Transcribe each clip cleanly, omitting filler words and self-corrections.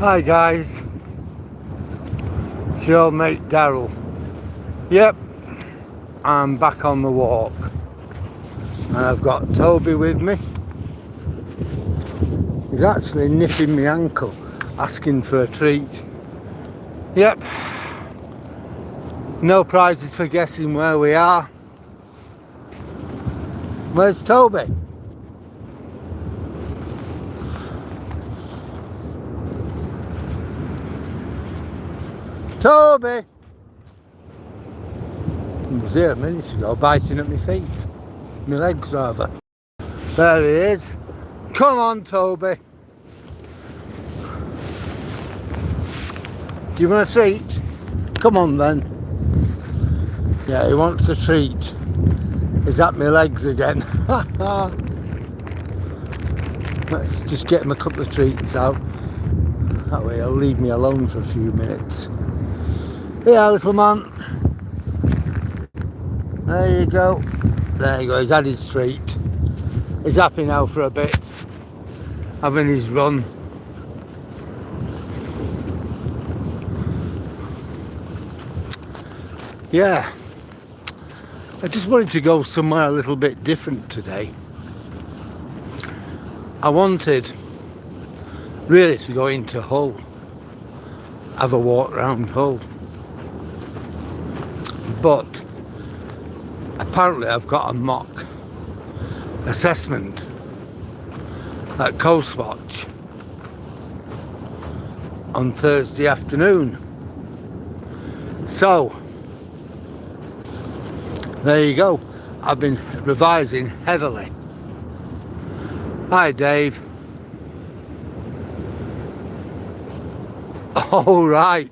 Hi guys, it's your mate Daryl. Yep, I'm back on the walk and I've got Toby with me. He's actually nipping my ankle, asking for a treat. Yep, no prizes for guessing where we are. Where's Toby? Toby! He was here a minute ago biting at my feet. My legs rather. There he is. Come on, Toby. Do you want a treat? Come on then. Yeah, he wants a treat. He's at my legs again. Let's just get him a couple of treats out. That way he'll leave me alone for a few minutes. Yeah, little man. There you go. There you go, he's had his treat. He's happy now for a bit. Having his run. Yeah. I just wanted to go somewhere a little bit different today. I wanted really to go into Hull. Have a walk around Hull. But apparently I've got a mock assessment at Coast Watch on Thursday afternoon. So there you go. I've been revising heavily. Hi Dave. All right.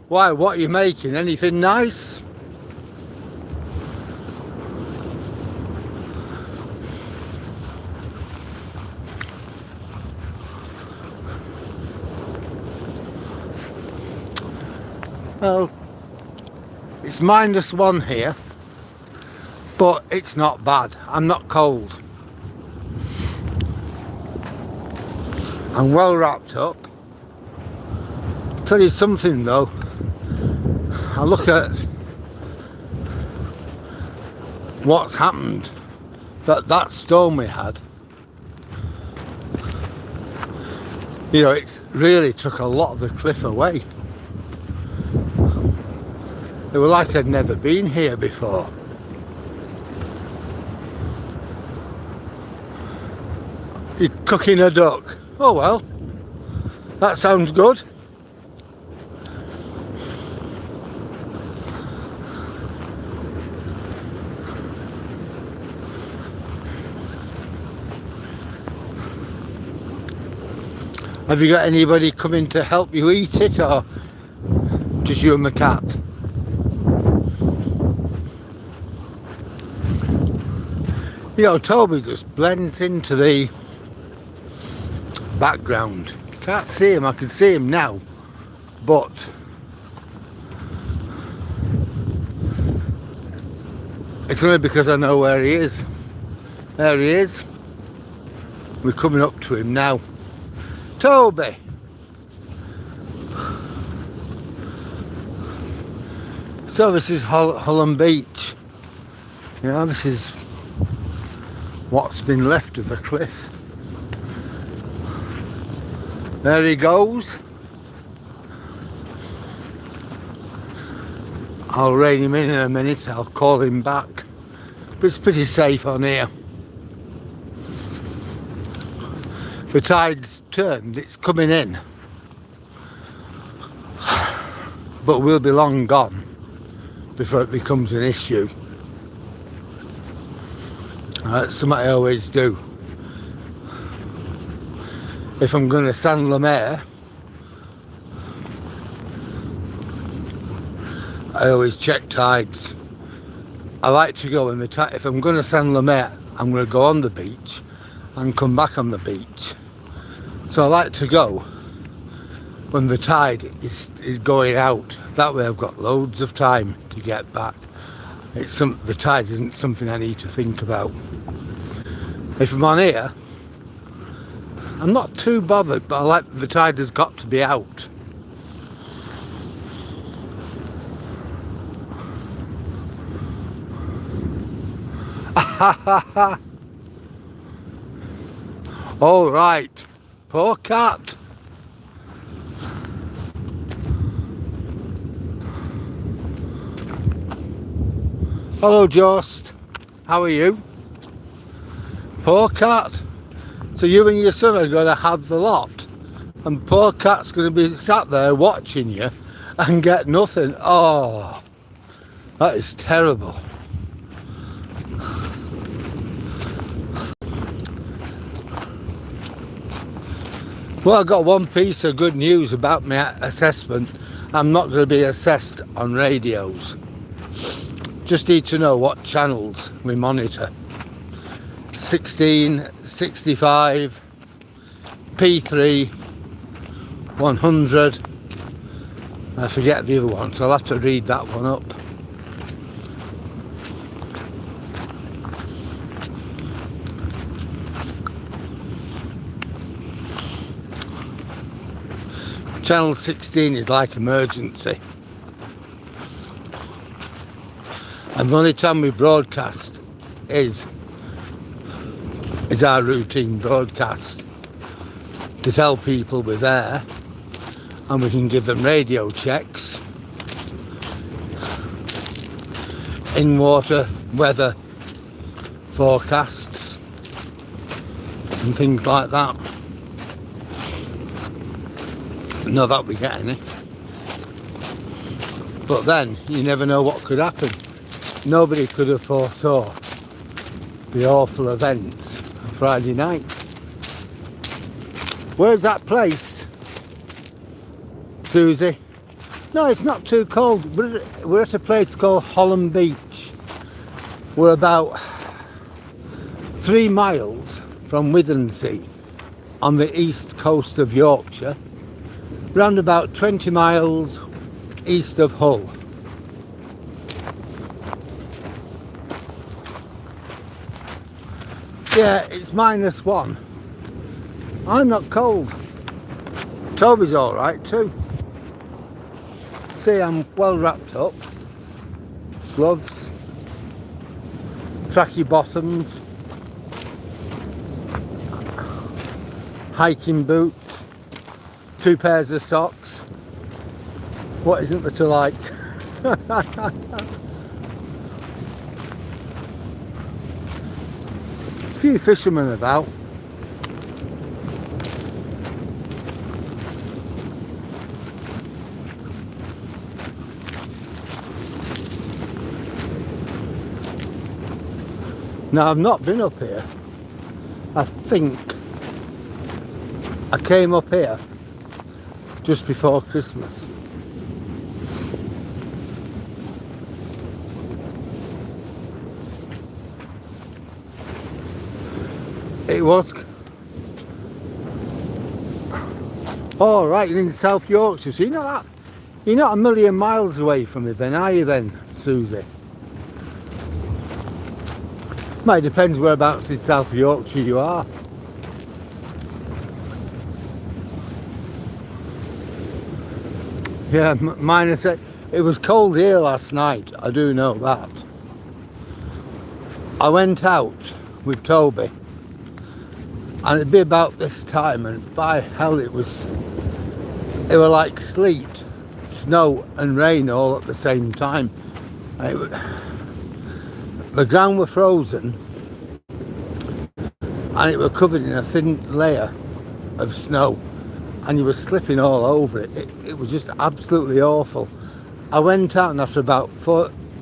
Why, what are you making? Anything nice? Well, it's -1 here, but it's not bad. I'm not cold. I'm well wrapped up. Tell you something though, I look at what's happened, that storm we had, you know, it's really took a lot of the cliff away. It was like I'd never been here before. You're cooking a duck. Oh well, that sounds good. Have you got anybody coming to help you eat it, or just you and the cat? You know, Toby just blends into the background. Can't see him, I can see him now, but it's only because I know where he is. There he is. We're coming up to him now. Toby! So this is Hollym Beach. You know, this is what's been left of the cliff. There he goes. I'll rein him in a minute, I'll call him back. But it's pretty safe on here. The tide's turned, it's coming in. But we'll be long gone before it becomes an issue. That's something I always do. If I'm going to San Lemaire, I always check tides. I like to go when the tide, if I'm going to San Lemaire, I'm going to go on the beach and come back on the beach. So I like to go when the tide is going out. That way I've got loads of time to get back. The tide isn't something I need to think about. If I'm on here, I'm not too bothered, but I like the tide has got to be out. All right, poor cat. Hello, Jost. How are you? Poor cat. So you and your son are going to have the lot, and poor cat's going to be sat there watching you and get nothing. Oh, that is terrible. Well, I've got one piece of good news about my assessment. I'm not going to be assessed on radios. Just need to know what channels we monitor. 16, 65, P3, 100. I forget the other one, so I'll have to read that one up. Channel 16 is like emergency. And the only time we broadcast is our routine broadcast to tell people we're there, and we can give them radio checks, in water, weather forecasts and things like that. Not that we get any, but then you never know what could happen. Nobody could have foresaw the awful events of Friday night. Where's that place, Susie? No, it's not too cold. We're at a place called Hollym Beach. We're about 3 miles from Withernsea on the east coast of Yorkshire, round about 20 miles east of Hull. Yeah, it's -1. I'm not cold. Toby's alright too. See, I'm well wrapped up. Gloves, tracky bottoms, hiking boots, 2 pairs of socks. What isn't there to like? A few fishermen about. Now, I've not been up here. I think I came up here just before Christmas. It was. Oh, right, you're in South Yorkshire, so you're not a million miles away from me then, are you then, Susie? Well, it depends whereabouts in South Yorkshire you are. Yeah, -8. It was cold here last night, I do know that. I went out with Toby, and it'd be about this time, and by hell it was like sleet, snow and rain all at the same time. The ground were frozen and it were covered in a thin layer of snow, and you were slipping all over it. It was just absolutely awful. I went out, and after about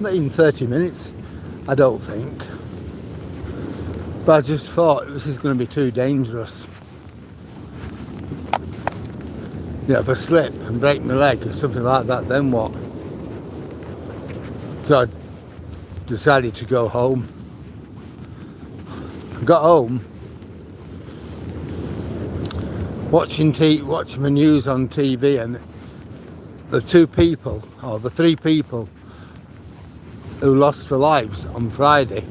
not even 30 minutes, I don't think, but I just thought this is going to be too dangerous. You know, if I slip and break my leg or something like that, then what? So I decided to go home. I got home, watching the news on TV, and the 3 people who lost their lives on Friday,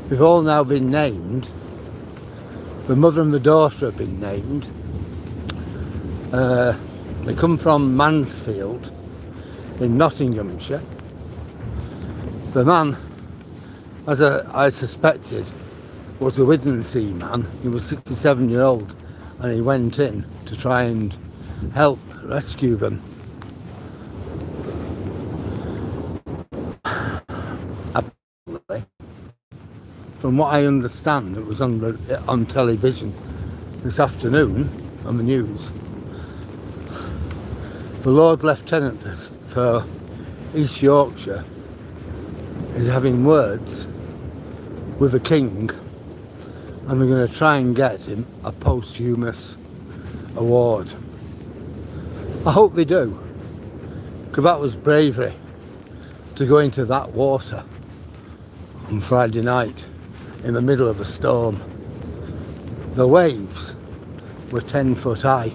they've all now been named The mother and the daughter have been named. They come from Mansfield in Nottinghamshire. The man, as I suspected, was a Withernsea man. He was 67-year-old, and he went in to try and help rescue them. Apparently, from what I understand, it was on television this afternoon on the news. The Lord Lieutenant for East Yorkshire is having words with the King, and they're going to try and get him a posthumous award. I hope they do, because that was bravery to go into that water on Friday night in the middle of a storm. The waves were 10 foot high.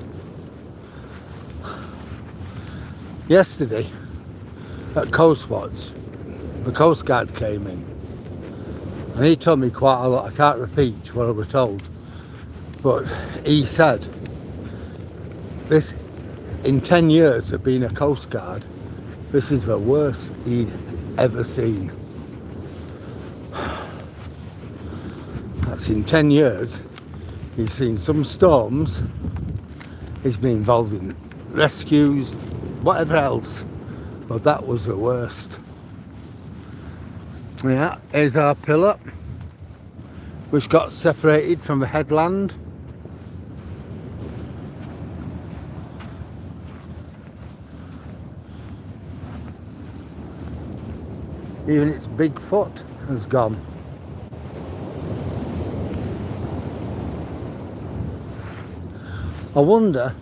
Yesterday at Coast Watch, the Coast Guard came in and he told me quite a lot. I can't repeat what I was told, but he said this, in 10 years of being a Coast Guard, this is the worst he'd ever seen. That's in 10 years. He's seen some storms, he's been involved in rescues, whatever else, but that was the worst. Yeah, here's our pillar, which got separated from the headland. Even its big foot has gone. I wonder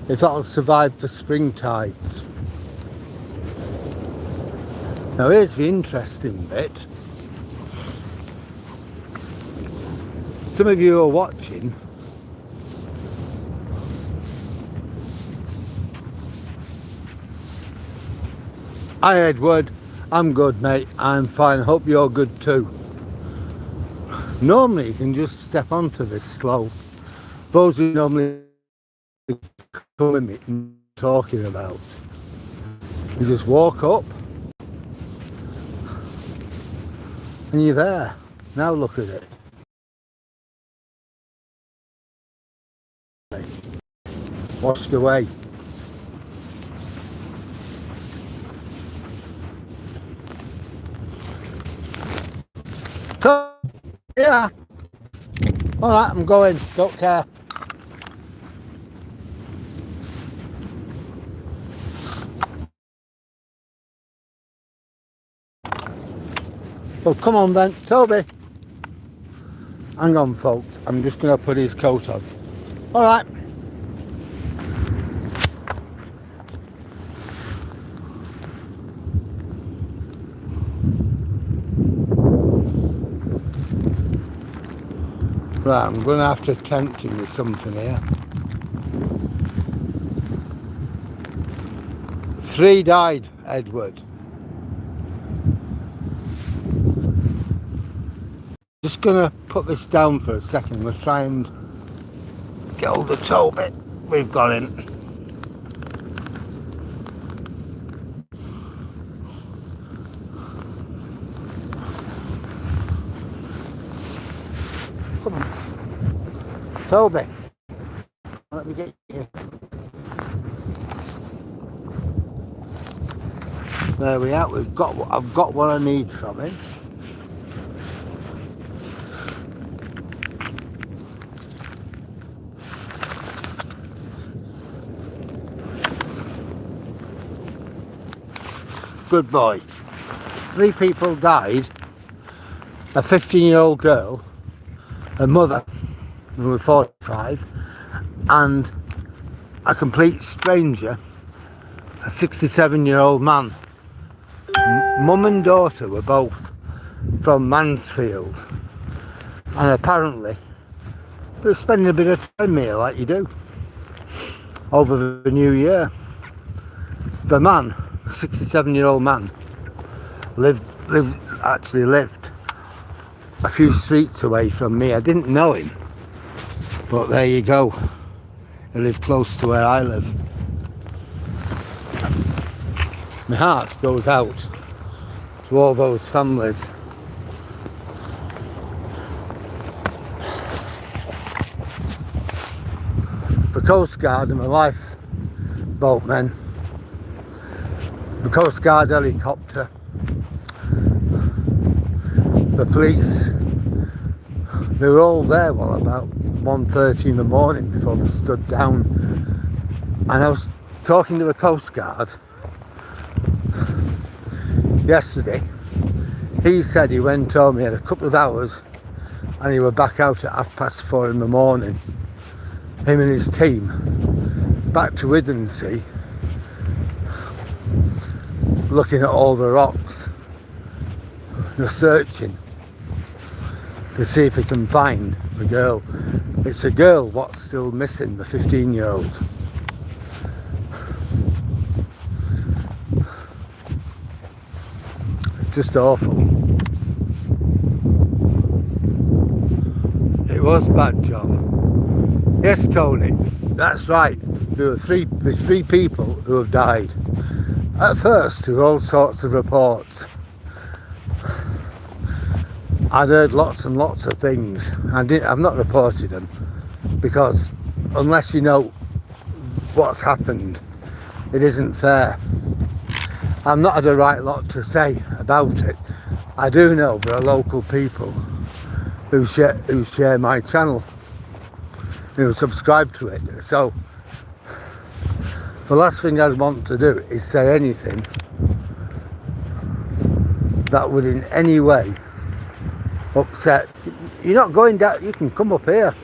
if that'll survive the spring tides. Now here's the interesting bit. Some of you who are watching Hi Edward, I'm good mate, I'm fine, hope you're good too. Normally you can just step onto this slope. Those who normally come with me and talking about, you just walk up and you're there. Now look at it. Washed away. Yeah. Alright, I'm going, don't care. Well, come on then, Toby. Hang on folks, I'm just going to put his coat on. Alright. Right, I'm going to have to tempt him with something here. 3 died, Edward. Just going to put this down for a second. We'll try and get hold of Toby. We've got him. Come on. Toby, let me get you. There we are. I've got what I need from him. Good boy. 3 people died. A 15-year-old girl, a mother, who was 45, and a complete stranger, a 67-year-old man. Mum and daughter were both from Mansfield, and apparently they were spending a bit of time here like you do over the new year. The man, a 67-year-old man, lived a few streets away from me. I didn't know him, but there you go. He lived close to where I live. My heart goes out to all those families. The Coast Guard and the lifeboatmen, the Coast Guard helicopter, the police, they were all there about 1:30 in the morning before they stood down. And I was talking to the Coast Guard yesterday. He said he went home, he had a couple of hours, and he were back out at 4:30 in the morning. Him and his team back to Withernsea, looking at all the rocks, searching to see if he can find the girl. It's a girl what's still missing, the 15-year-old. Just awful. It was bad, John. Yes, Tony, that's right. There's three people who have died. At first, there were all sorts of reports. I'd heard lots and lots of things. I've not reported them because unless you know what's happened, it isn't fair. I've not had a right lot to say about it. I do know there are local people who share my channel, who subscribe to it. So the last thing I'd want to do is say anything that would in any way upset. You're not going down, you can come up here,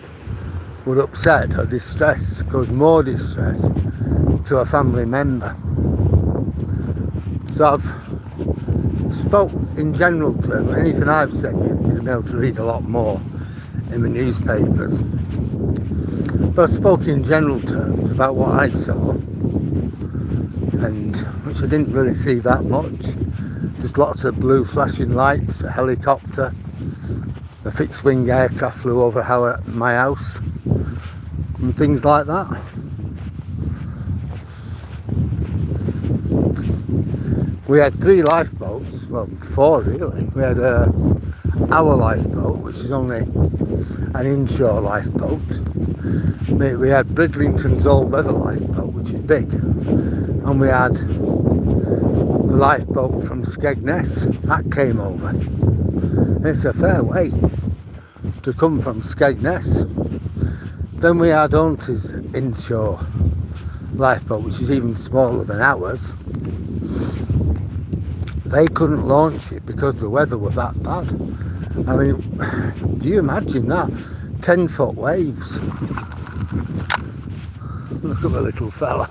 would upset or distress, cause more distress to a family member. So I've spoke in general terms. Anything I've said you'll be able to read a lot more in the newspapers, but I spoke in general terms about what I saw, and which I didn't really see that much. Just lots of blue flashing lights, a helicopter, a fixed wing aircraft flew over my house, and things like that. We had 3 lifeboats, well 4 really. We had our lifeboat, which is only an inshore lifeboat. We had Bridlington's all-weather lifeboat, which is big, and we had the lifeboat from Skegness that came over. It's a fair way to come from Skegness. Then we had Auntie's inshore lifeboat, which is even smaller than ours. They couldn't launch it because the weather was that bad. I mean, do you imagine that? 10-foot waves. Look at the little fella.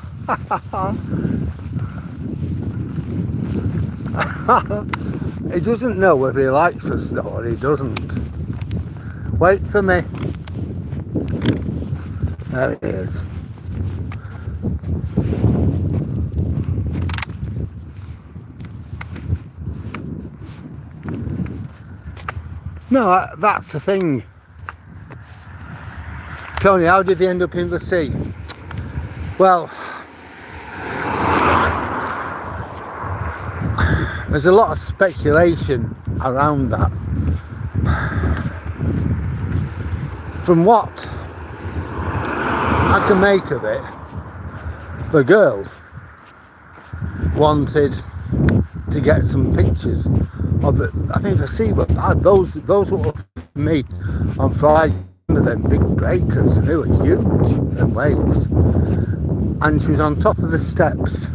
He doesn't know whether he likes the snow or he doesn't. Wait for me. There it is. No, that's the thing. Tony, how did they end up in the sea? Well, there's a lot of speculation around that. From what I can make of it, the girl wanted to get some pictures of it. I mean, the sea were bad. Those were me on Friday. Them big breakers, they were huge, them waves. And she was on top of the steps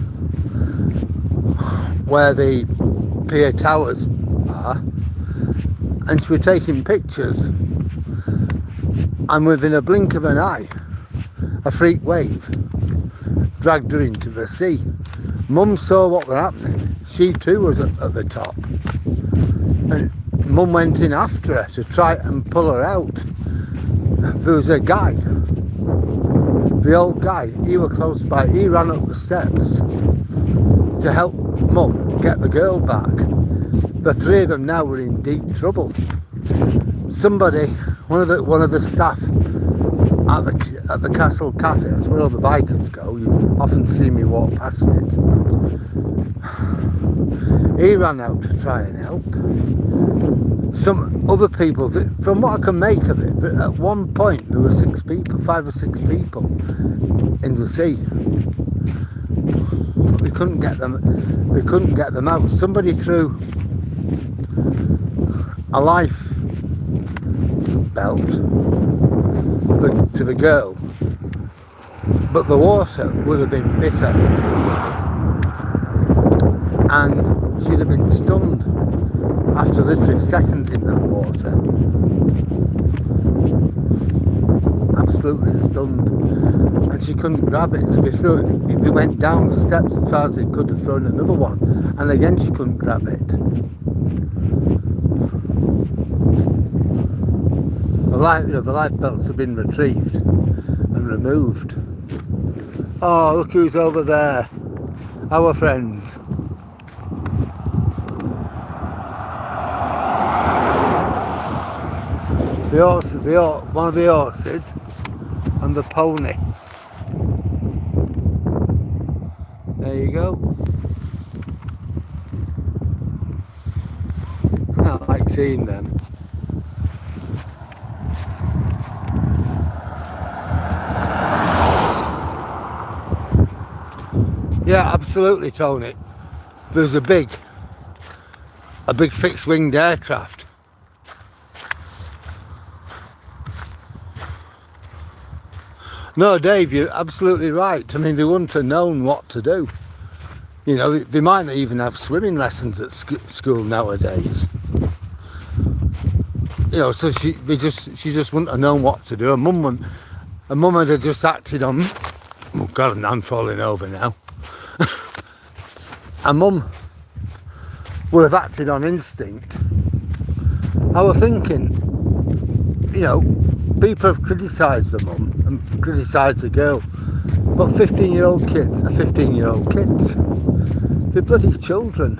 where the pier towers are, and she was taking pictures. And within a blink of an eye, a freak wave dragged her into the sea. Mum saw what was happening. She too was at the top. And Mum went in after her to try and pull her out. There was a guy, the old guy, he was close by. He ran up the steps to help Mum get the girl back. The 3 of them now were in deep trouble. somebody, one of the staff at the Castle Cafe, that's where all the bikers go, you often see me walk past it. He ran out to try and help. Some other people, from what I can make of it, at one point there were 5 or 6 people in the sea. But we couldn't get them out. Somebody threw a life belt to the girl, but the water would have been bitter and she'd have been stunned after literally seconds in that water. Absolutely stunned, and she couldn't grab it, so they went down the steps as far as they could have thrown another one, and again she couldn't grab it. The life belts have been retrieved and removed. Oh, look who's over there. Our friends. One of the horses and the pony. There you go. I like seeing them. Yeah, absolutely, Tony. There's a big fixed-winged aircraft. No, Dave, you're absolutely right. I mean, they wouldn't have known what to do. You know, they might not even have swimming lessons at school nowadays. You know, so she just wouldn't have known what to do. Her mum had just acted on. Oh God, I'm falling over now. Her mum would have acted on instinct. I was thinking, you know, people have criticised the mum and criticised the girl, but 15-year-old kids are 15-year-old kids. They're bloody children.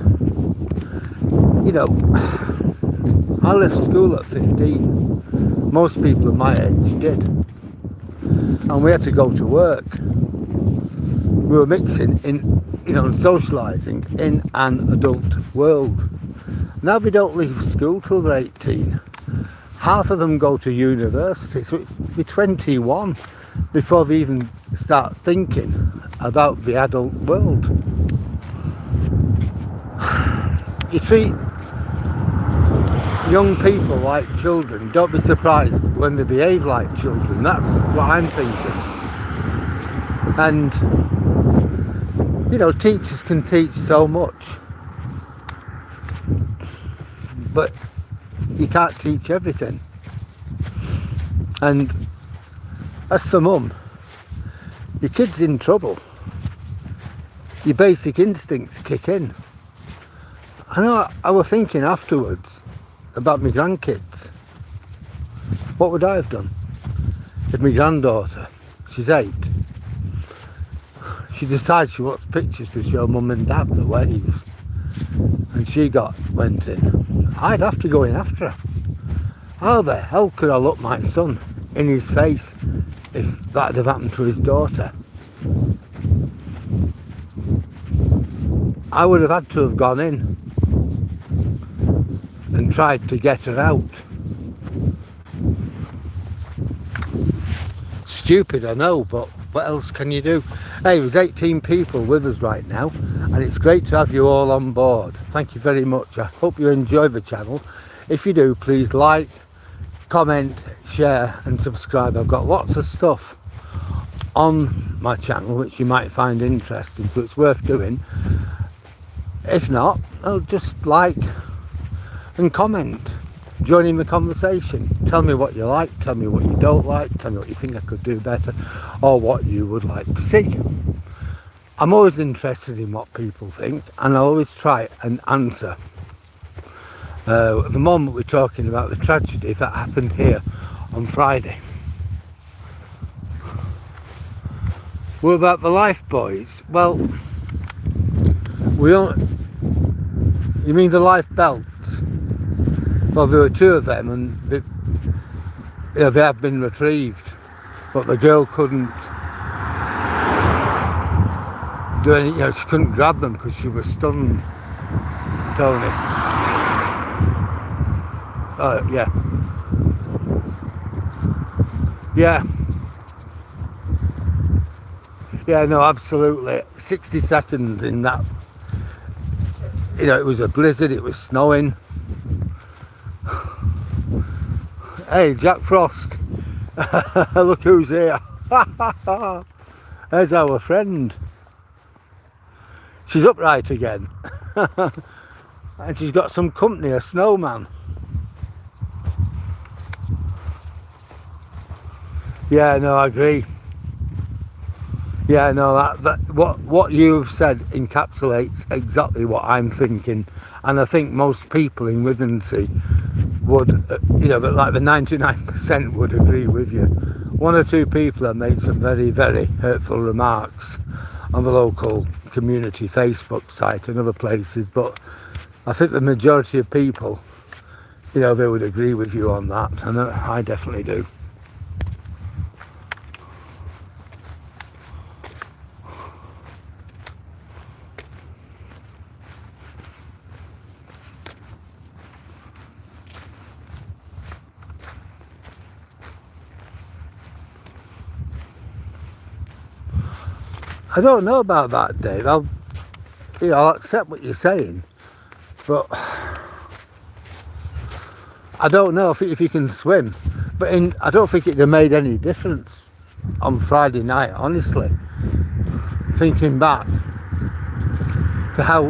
You know, I left school at 15. Most people of my age did. And we had to go to work. We were mixing in, you know, and socialising in an adult world. Now they don't leave school till they're 18. Half of them go to university, so it's be 21 before they even start thinking about the adult world. You treat young people like children. Don't be surprised when they behave like children. That's what I'm thinking. And, you know, teachers can teach so much, but you can't teach everything. And as for mum, your kid's in trouble. Your basic instincts kick in. I was thinking afterwards about my grandkids. What would I have done if my granddaughter, she's 8, she decides she wants pictures to show mum and dad the waves, and she went in? I'd have to go in after her. How the hell could I look my son in his face if that had happened to his daughter? I would have had to have gone in and tried to get her out. Stupid, I know, but what else can you do? Hey, there's 18 people with us right now, and it's great to have you all on board. Thank you very much. I hope you enjoy the channel. If you do, please like, comment, share and subscribe. I've got lots of stuff on my channel which you might find interesting, so it's worth doing. If not, I'll just like and comment. Join in the conversation. Tell me what you like, tell me what you don't like, tell me what you think I could do better, or what you would like to see. I'm always interested in what people think, and I always try and answer. At the moment we're talking about the tragedy that happened here on Friday. What about the life buoys? Well, we don't. You mean the life belts? Well, there were two of them, and they have been retrieved, but the girl couldn't do any. She couldn't grab them because she was stunned. Tony. Yeah. Yeah. Yeah, no, absolutely. 60 seconds in that. It was a blizzard, it was snowing. Hey, Jack Frost. Look who's here. There's our friend. She's upright again. And she's got some company, a snowman. Yeah, no, I agree. Yeah, no, that what you've said encapsulates exactly what I'm thinking, and I think most people in Withernsea would, that like the 99% would agree with you. One or two people have made some very, very hurtful remarks on the local community Facebook site and other places, but I think the majority of people, they would agree with you on that, and I definitely do. I don't know about that, Dave. I'll accept what you're saying, but I don't know if you can swim. But I don't think it'd have made any difference on Friday night, honestly. Thinking back to how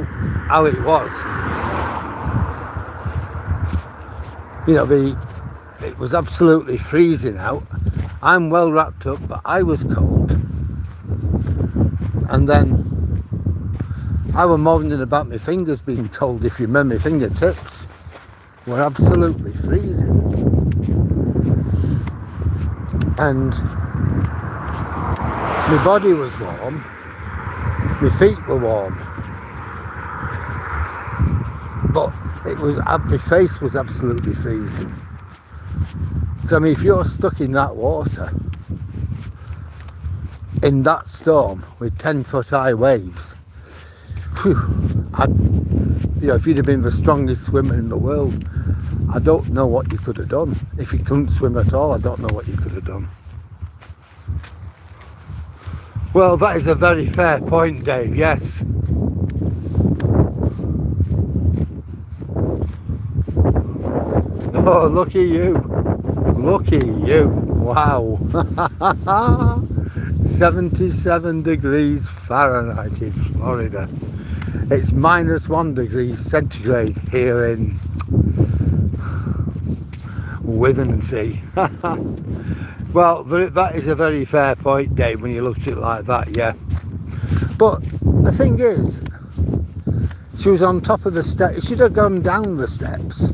it was, it was absolutely freezing out. I'm well wrapped up, but I was cold. And then I was moaning about my fingers being cold. If you remember, my fingertips were absolutely freezing. And my body was warm, my feet were warm, but my face was absolutely freezing. So if you're stuck in that water, in that storm with 10-foot high waves, if you'd have been the strongest swimmer in the world, I don't know what you could have done. If you couldn't swim at all, I don't know what you could have done. Well, that is a very fair point, Dave, yes. Oh, look at you. Look at you. Wow. 77 degrees Fahrenheit in Florida. It's -1 degree centigrade here in Withernsea. Well, that is a very fair point, Dave, when you look at it like that, yeah. But the thing is, she was on top of the steps. She should have gone down the steps,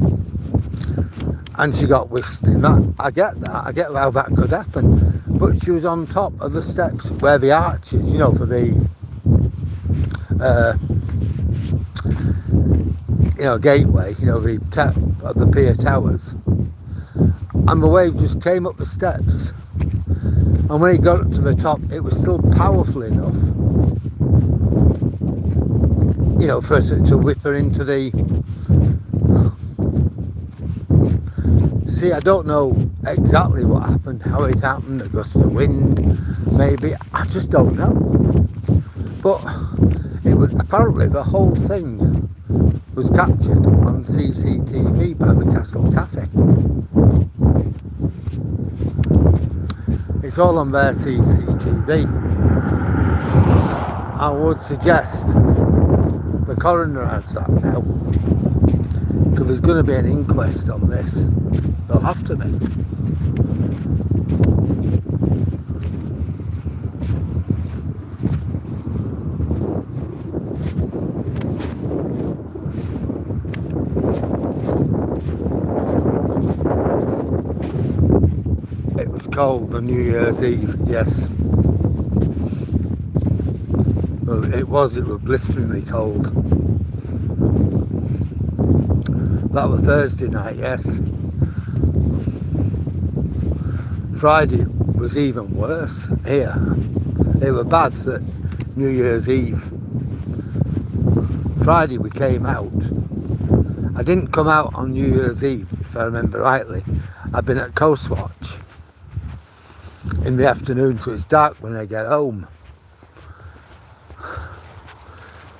and she got whisked in. I get that. I get how that could happen. But she was on top of the steps where the arches, for the gateway, the pier towers, and the wave just came up the steps, and when it got up to the top, it was still powerful enough, for it to whip her into the. See, I don't know exactly what happened, how it happened, a gust of wind, maybe, I just don't know. But apparently the whole thing was captured on CCTV by the Castle Cafe. It's all on their CCTV. I would suggest the coroner has that now, because there's going to be an inquest on this. They'll have to be. It was cold on New Year's Eve, yes. Well, it was blisteringly cold. That was Thursday night, yes. Friday was even worse here. It was bad that New Year's Eve. Friday we came out. I didn't come out on New Year's Eve, if I remember rightly. I'd been at Coast Watch in the afternoon, so it's dark when I get home.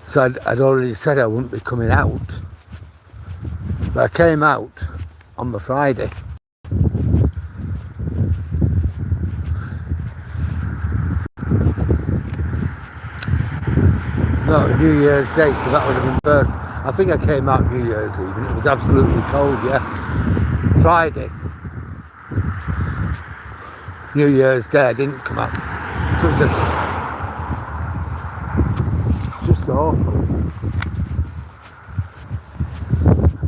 So I'd already said I wouldn't be coming out. But I came out on the Friday. No, New Year's Day, so that would have been first. I think I came out New Year's Eve and it was absolutely cold, yeah. Friday, New Year's Day, I didn't come out. So it was just awful.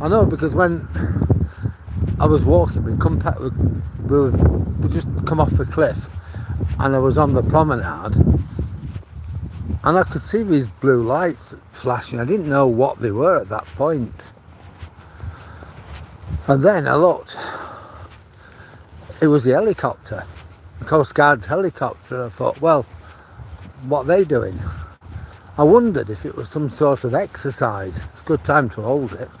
I know, because when I was walking, we just come off the cliff and I was on the promenade and I could see these blue lights flashing. I didn't know what they were at that point. And then I looked. It was the helicopter, the Coast Guard's helicopter. I thought, well, what are they doing? I wondered if it was some sort of exercise. It's a good time to hold it.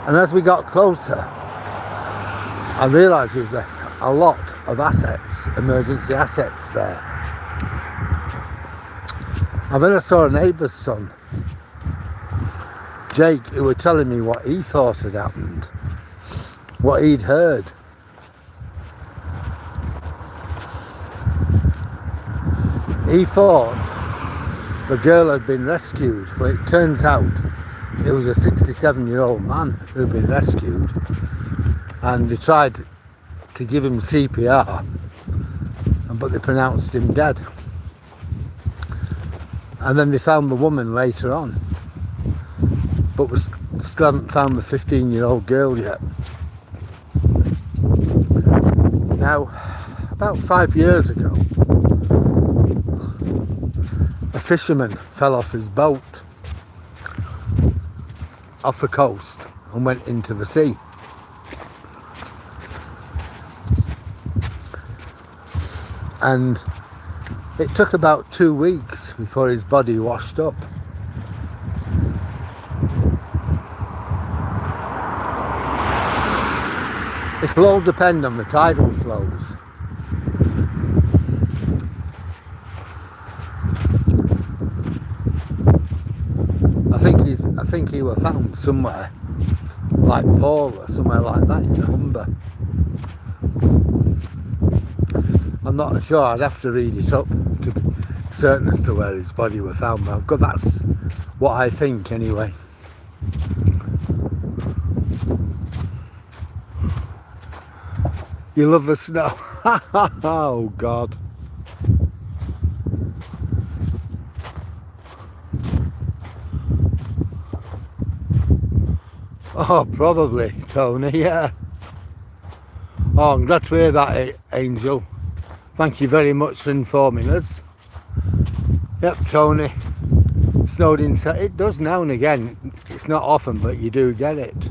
And as we got closer, I realised there was a lot of assets, emergency assets there. And then I saw a neighbour's son, Jake, who were telling me what he thought had happened, what he'd heard. He thought the girl had been rescued, but it turns out it was a 67-year-old man who'd been rescued, and they tried to give him CPR, but they pronounced him dead. And then they found the woman later on, but we still haven't found the 15-year-old girl yet. Now, about 5 years ago, a fisherman fell off his boat off the coast and went into the sea. And it took about 2 weeks before his body washed up. It'll all depend on the tidal flows. I think he was found somewhere, like Paul or somewhere like that in the Humber. I'm not sure, I'd have to read it up to be certain as to where his body was found, but that's what I think anyway. You love the snow? Oh God. Oh, probably, Tony, yeah. Oh, I'm glad to hear that, Angel. Thank you very much for informing us. Yep, Tony. Snowed inside. It does now and again. It's not often, but you do get it.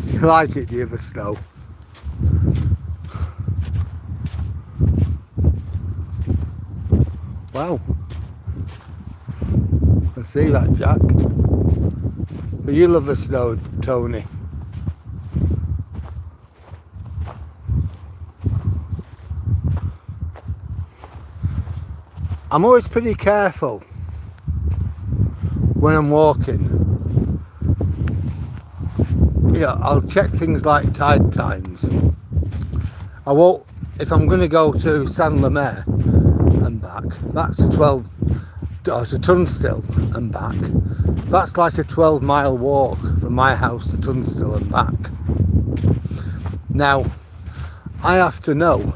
You like it, do you, the snow? Wow. I see that, Jack. But you love the snow, Tony. I'm always pretty careful when I'm walking. You know, I'll check things like tide times. I won't, if I'm going to go to San Lomé and back, that's a 12, or to Tunstall and back, that's like a 12-mile walk from my house to Tunstall and back. Now, I have to know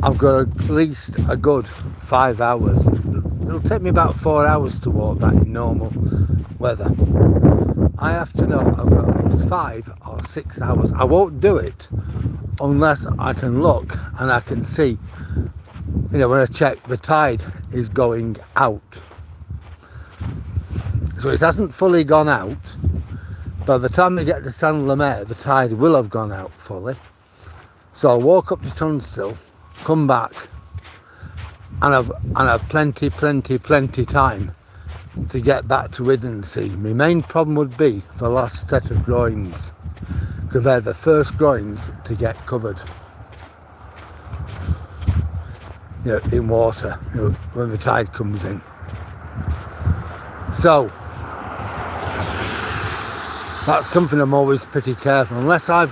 I've got at least a good 5 hours. It'll take me about 4 hours to walk that in normal weather. I have to know I've got at least 5 or 6 hours. I won't do it unless I can look and I can see you know, when I check, the tide is going out. So it hasn't fully gone out. By the time we get to Saint Lemaire, the tide will have gone out fully. So I'll walk up to Tunstall, come back, and have plenty time to get back to Withernsea. My main problem would be the last set of groins, because they're the first groins to get covered, you know, in water, you know, when the tide comes in. So that's something I'm always pretty careful. Unless I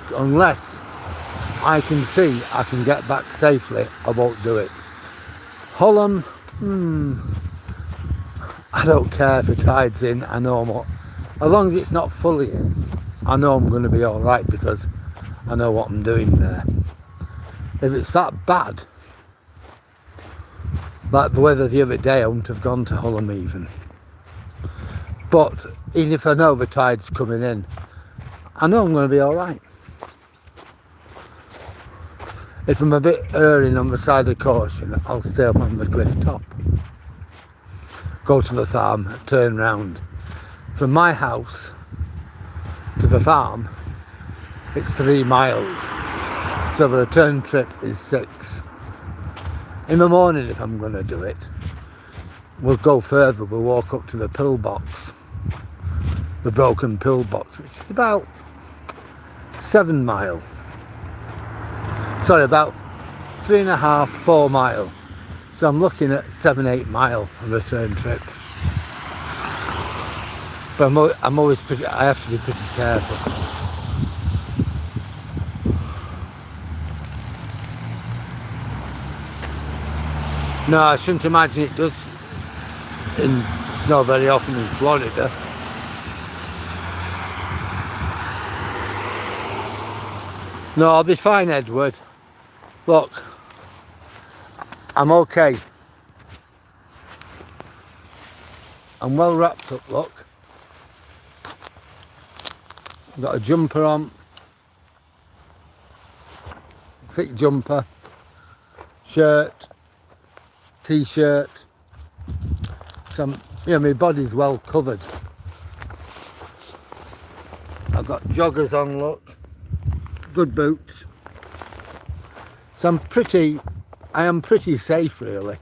can see I can get back safely, I won't do it. Hollym, I don't care if the tide's in. I know as long as it's not fully in, I know I'm going to be all right, because I know what I'm doing there. If it's that bad, like the weather the other day, I wouldn't have gone to Hollym even. But even if I know the tide's coming in, I know I'm going to be all right. If I'm a bit erring on the side of caution, I'll stay up on the cliff top, go to the farm, turn round. From my house to the farm, it's 3 miles, so the return trip is 6. In the morning, if I'm going to do it, we'll go further. We'll walk up to the pillbox, the broken pillbox, which is about 7 mile. Sorry, about 3.5, 4 mile. So I'm looking at 7-8 mile return trip. But I'm always I have to be pretty careful. No, I shouldn't imagine it does snow very often in Florida. No, I'll be fine, Edward. Look, I'm okay. I'm well wrapped up, look. I've got a jumper on. Thick jumper. Shirt. T-shirt. Some, you know, my body's well covered. I've got joggers on, look. Good boots. So I am pretty safe, really.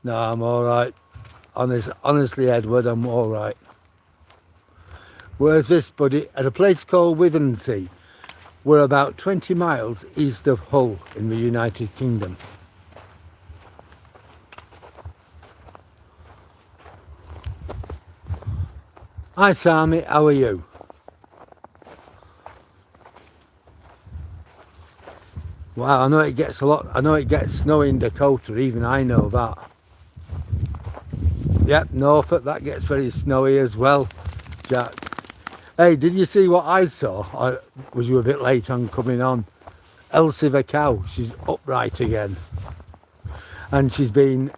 No, I'm all right. Honestly, Edward, I'm all right. Where's this, buddy? At a place called Withernsea. We're about 20 miles east of Hull in the United Kingdom. Hi Sammy, how are you? Wow, I know it gets snow in Dakota, even I know that. Yep, Norfolk, that gets very snowy as well, Jack. Hey, did you see what I saw? Or was you a bit late on coming on? Elsie the cow, she's upright again. And she's been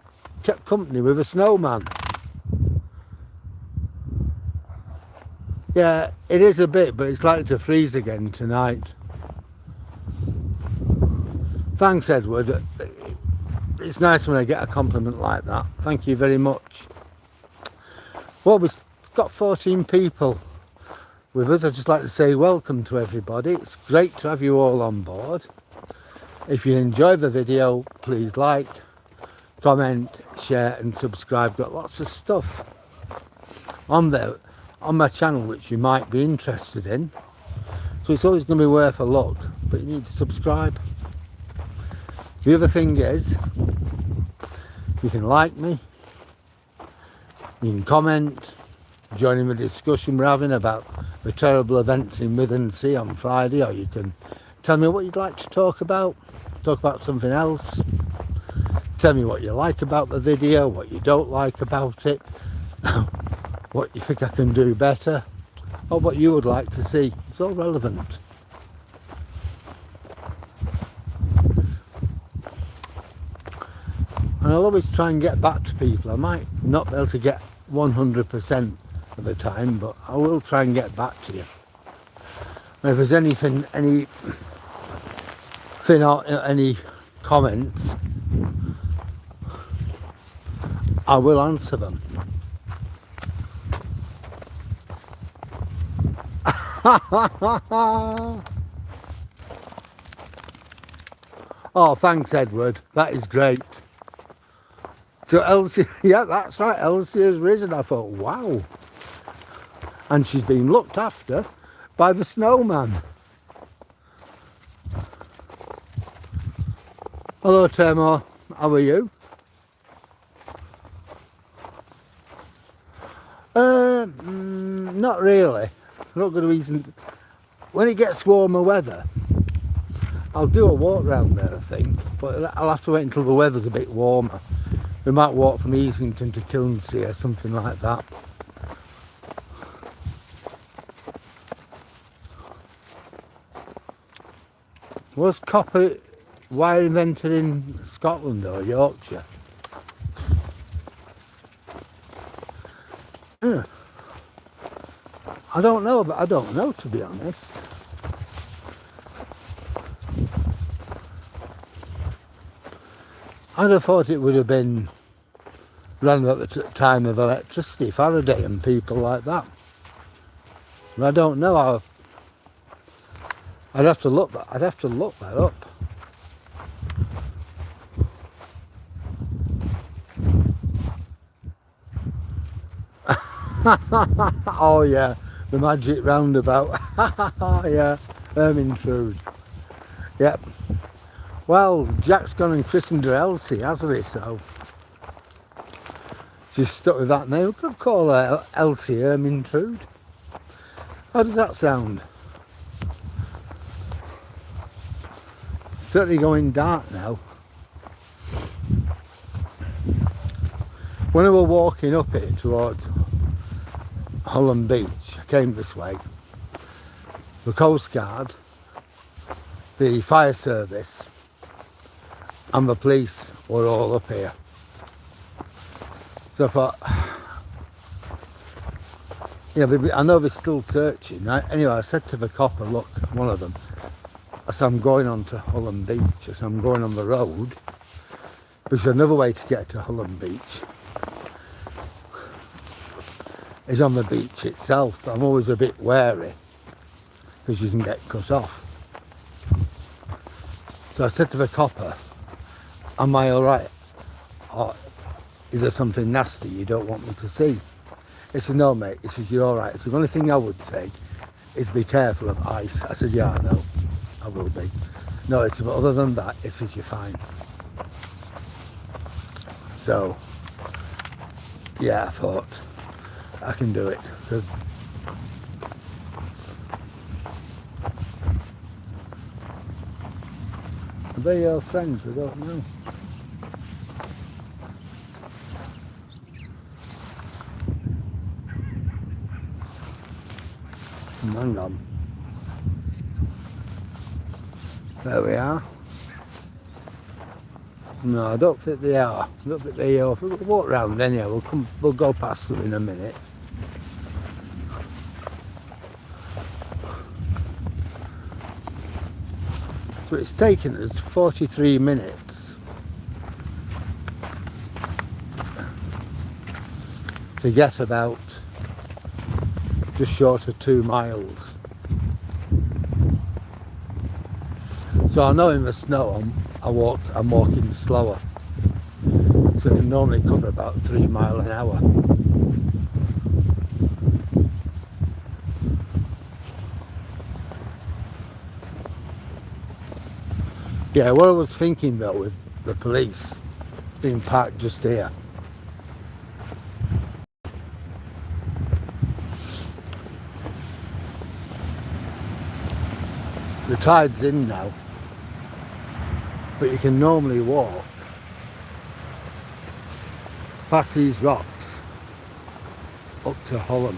kept company with a snowman. Yeah, it is a bit, but it's likely to freeze again tonight. Thanks, Edward. It's nice when I get a compliment like that. Thank you very much. Well, we've got 14 people with us. I'd just like to say welcome to everybody. It's great to have you all on board. If you enjoy the video, please like, comment, share and subscribe. Got lots of stuff on there on my channel which you might be interested in, so it's always going to be worth a look, but you need to subscribe. The other thing is, you can like me, you can comment, join in the discussion we're having about the terrible events in Withernsea on Friday, or you can tell me what you'd like to talk about something else, tell me what you like about the video, what you don't like about it, what you think I can do better, or what you would like to see. It's all relevant. And I'll always try and get back to people. I might not be able to get 100% of the time, but I will try and get back to you. If there's anything or any comments, I will answer them. Oh, thanks, Edward. That is great. So Elsie, yeah, that's right. Elsie has risen. I thought, wow. And she's been looked after by the snowman. Hello, Tamar. How are you? Not really. Not good reason. When it gets warmer weather, I'll do a walk round there, I think. But I'll have to wait until the weather's a bit warmer. We might walk from Easington to Withernsea or something like that. Was copper wire invented in Scotland or Yorkshire? I don't know, but I don't know, to be honest. I'd have thought it would have been around about the time of electricity, Faraday and people like that. But I don't know. I'd have to look that. I'd have to look that up. Oh yeah, the magic roundabout. Yeah, Ermintrude. Yep. Well, Jack's gone and christened her Elsie, hasn't he? So she's stuck with that name. We could call her Elsie Ermintrude. How does that sound? Certainly going dark now. When we were walking up it towards Hollym Beach, I came this way. The Coast Guard, the fire service and the police were all up here. So I thought, you know, I know they're still searching. Right? Anyway, I said to the copper, look, one of them, I said, I'm going on to Hollym Beach. I said, I'm going on the road because another way to get to Hollym Beach is on the beach itself. But I'm always a bit wary because you can get cut off. So I said to the copper, am I all right? Or is there something nasty you don't want me to see? He said, no, mate. He says, you're all right. So the only thing I would say is be careful of ice. I said, yeah, I know. I will be. No, it's but other than that, it says you're fine. So, yeah, I thought I can do it because are they your friends? I don't know. Hang on. There we are. No, I don't think they are. I don't think they are. We'll walk round anyhow. We'll go past them in a minute. So it's taken us 43 minutes to get about just short of 2 miles. So I know in the snow I'm walking slower. So I can normally cover about 3 miles an hour. Yeah, what I was thinking though with the police being parked just here. The tide's in now, but you can normally walk past these rocks up to Hollym.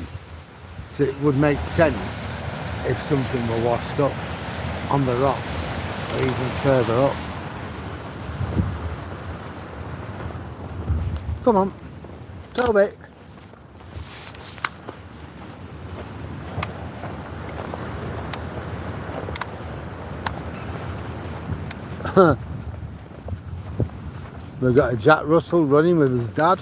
So it would make sense if something were washed up on the rocks or even further up. Come on, Toby. We've got a Jack Russell running with his dad.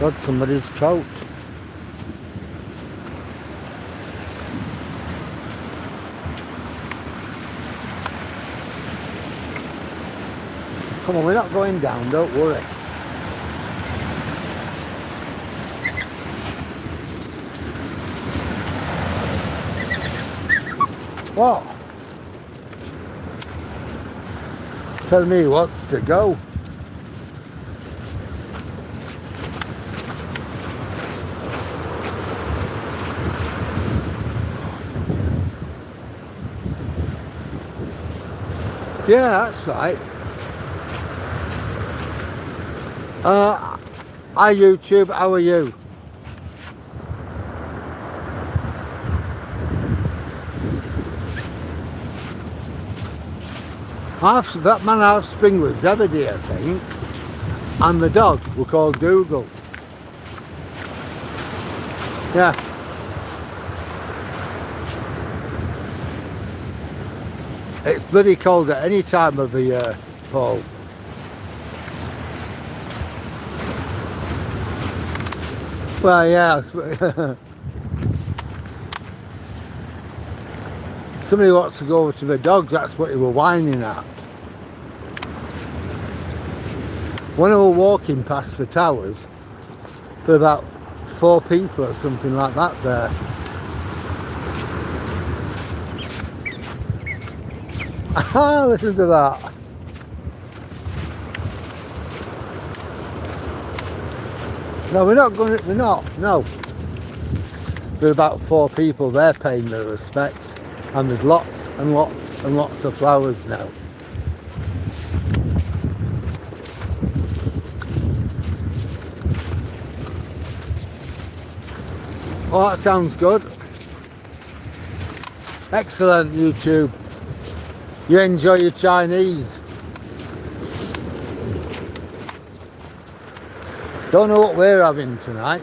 Got somebody's coat. Come on, we're not going down, don't worry. What? Tell me he wants to go. Yeah, that's right. Hi YouTube, how are you? That man offspring was Zebedee, I think, and the dog were called Dougal. Yeah. It's bloody cold at any time of the year, Paul. Well, yeah. Somebody wants to go over to the dogs, that's what they were whining at. When I was walking past the towers, there were about 4 people or something like that there. Ah, listen to that. No, we're not going to, no. There are about 4 people there paying their respects, and there's lots and lots and lots of flowers now. Oh, that sounds good. Excellent, YouTube. You enjoy your Chinese. Don't know what we're having tonight.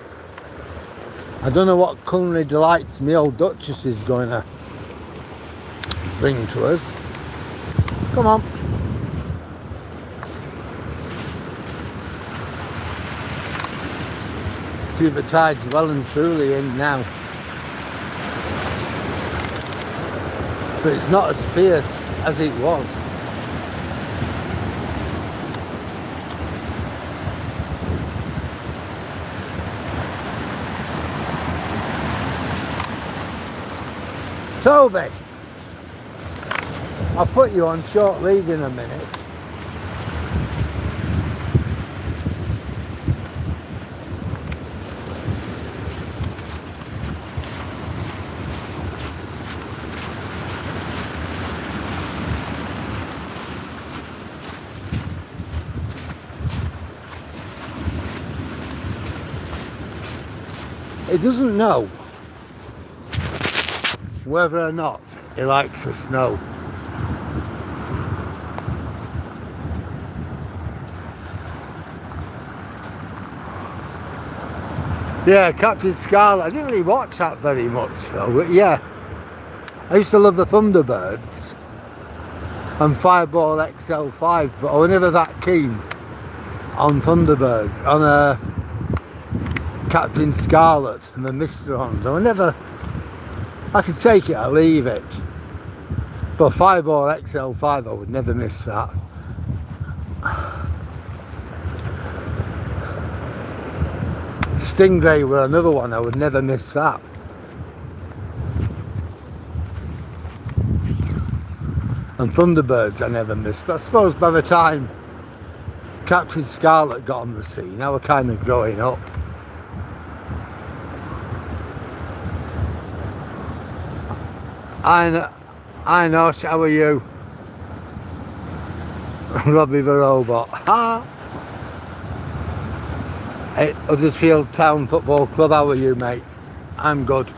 I don't know what culinary delights me old Duchess is going to bring to us. Come on. See, the tide's well and truly in now. But it's not as fierce as it was. Toby, I'll put you on short lead in a minute. He doesn't know whether or not he likes the snow. Yeah, Captain Scarlet. I didn't really watch that very much though, but yeah. I used to love the Thunderbirds and Fireball XL5, but I was never that keen on Thunderbird, on Captain Scarlet and the Mr. ones. I was never, I could take it or leave it. But Fireball XL5, I would never miss that. Stingray were another one, I would never miss that. And Thunderbirds I never missed. But I suppose by the time Captain Scarlet got on the scene, I was kind of growing up. I know, how are you? Robbie the Robot. Ha! Hey, Huddersfield Town Football Club, how are you, mate? I'm good.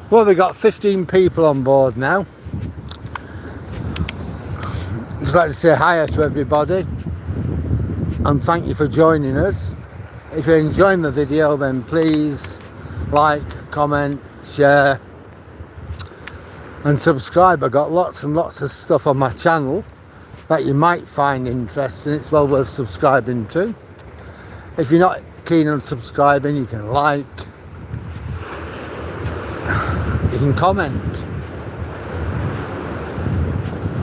Well, we've got 15 people on board now. Just like to say hi to everybody and thank you for joining us. If you're enjoying the video, then please like, comment, share and subscribe. I've got lots and lots of stuff on my channel that you might find interesting. It's well worth subscribing to. If you're not keen on subscribing, you can like, you can comment.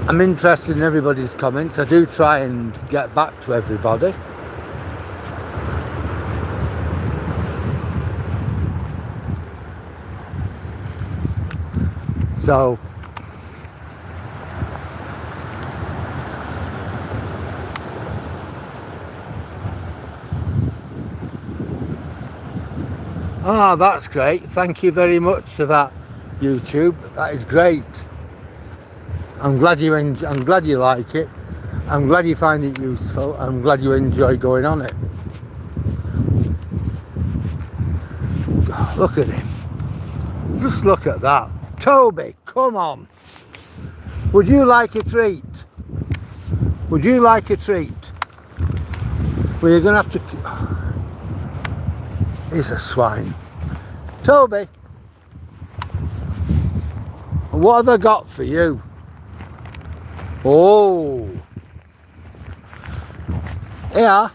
I'm interested in everybody's comments. I do try and get back to everybody. So that's great. Thank you very much for that, YouTube. That is great. I'm glad you like it. I'm glad you find it useful. I'm glad you enjoy going on it. God, look at him. Just look at that. Toby, come on. Would you like a treat? Would you like a treat? Well, you're going to have to... He's a swine. Toby, what have I got for you? Oh, yeah.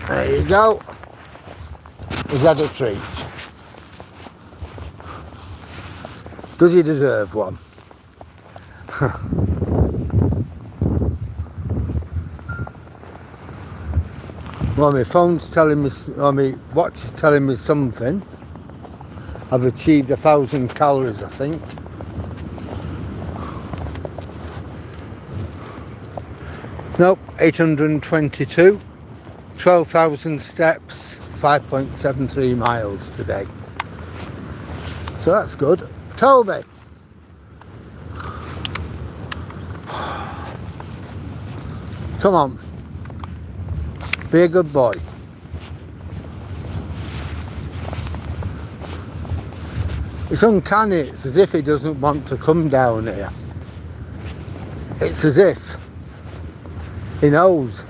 There you go. He's had a treat. Does he deserve one? Well, my phone's telling me, or my watch is telling me something. I've achieved 1,000 calories, I think. Nope, 822. 12,000 steps, 5.73 miles today. So that's good. Toby! Come on. Be a good boy. It's uncanny. It's as if he doesn't want to come down here. It's as if he knows.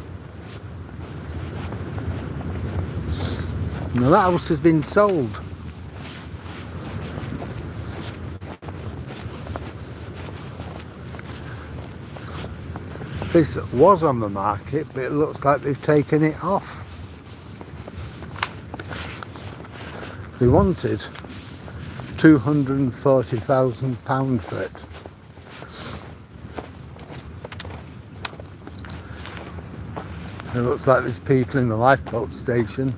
Now that house has been sold. This was on the market, but it looks like they've taken it off. They wanted £240,000 for it. It looks like there's people in the lifeboat station.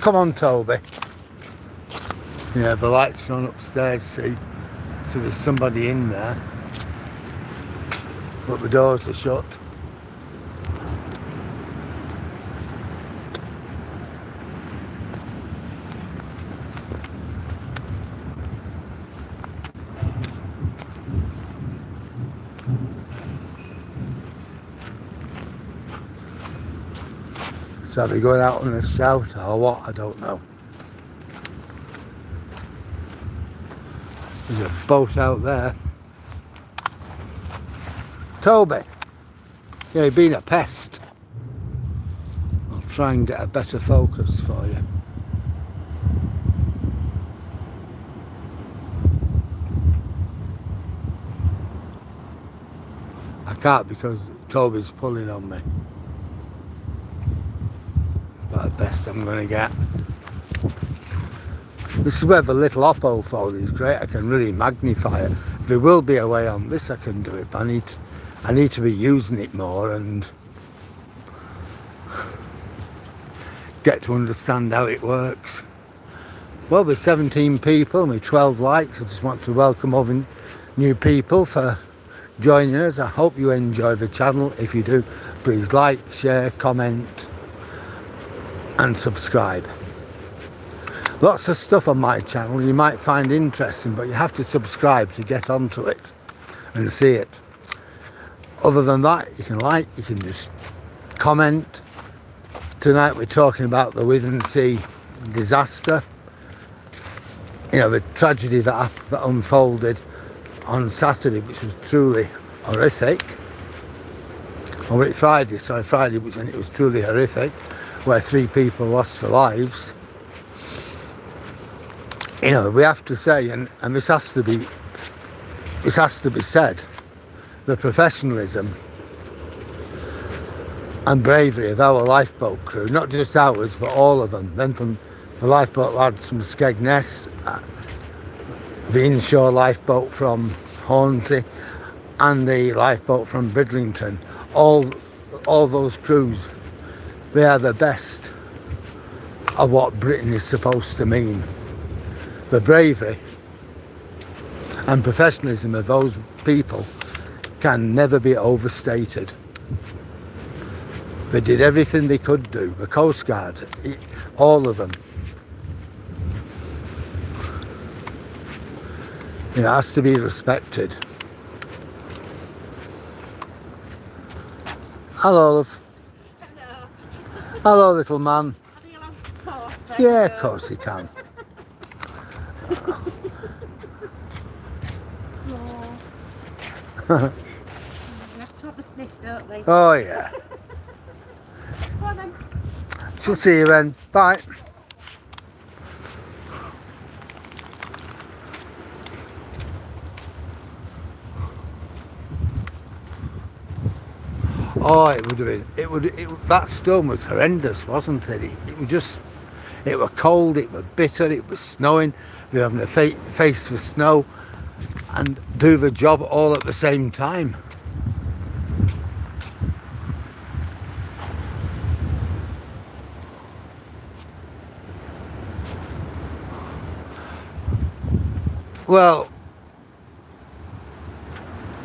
Come on, Toby. Yeah, the lights are on upstairs, see? So there's somebody in there. But the doors are shut. So are they going out on a shout or what? I don't know. There's a boat out there. Toby! Yeah, you've been a pest. I'll try and get a better focus for you. I can't because Toby's pulling on me. But the best I'm going to get. This is where the little Oppo phone is great. I can really magnify it. There will be a way on this I can do it, but I need to be using it more and get to understand how it works. Well, with 17 people and with 12 likes, I just want to welcome all the new people for joining us. I hope you enjoy the channel. If you do, please like, share, comment and subscribe. Lots of stuff on my channel you might find interesting, but you have to subscribe to get onto it and see it. Other than that, you can like, you can just comment. Tonight we're talking about the Withernsea disaster. You know, the tragedy that unfolded on Saturday, which was truly horrific. Or Friday, which it was truly horrific, where 3 people lost their lives. You know, we have to say, and this has to be said, the professionalism and bravery of our lifeboat crew, not just ours, but all of them. Then from the lifeboat lads from Skegness, the inshore lifeboat from Hornsey, and the lifeboat from Bridlington, all those crews, they are the best of what Britain is supposed to mean. The bravery and professionalism of those people can never be overstated. They did everything they could do. The Coast Guard, all of them. It has to be respected. Hello, love. Hello. Hello, little man. Are you allowed to talk? Yeah, of course he can. We have to have a sniff, don't we? Oh, yeah. Come on then. She'll see you then. Bye. Oh, it would have been, that storm was horrendous, wasn't it? It was cold, it was bitter, it was snowing. We were having to face the snow and do the job all at the same time. Well,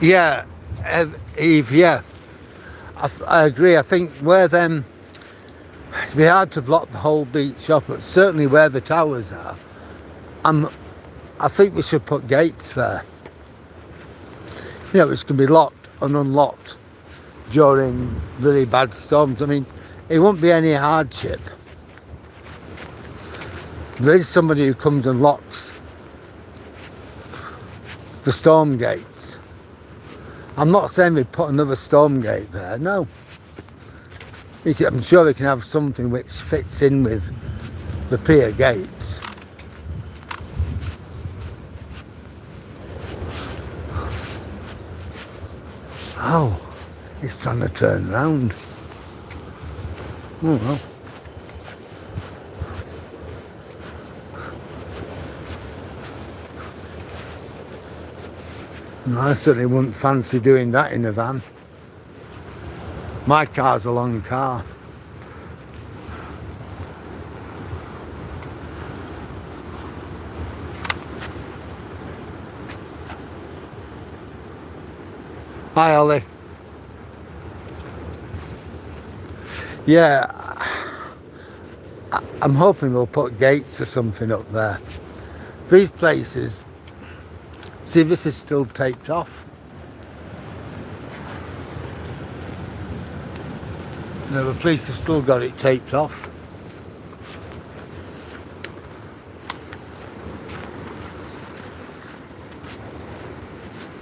yeah, Eve, yeah. I agree. I think it'd be hard to block the whole beach up, but certainly where the towers are, I think we should put gates there. You know, it's going to be locked and unlocked during really bad storms. I mean, it won't be any hardship. There is somebody who comes and locks the storm gates. I'm not saying we put another storm gate there, no. I'm sure we can have something which fits in with the pier gates. Oh, it's trying to turn round. Oh well. No, I certainly wouldn't fancy doing that in a van. My car's a long car. Hi, Ollie. Yeah, I'm hoping we'll put gates or something up there. These places, see, this is still taped off. No, the police have still got it taped off.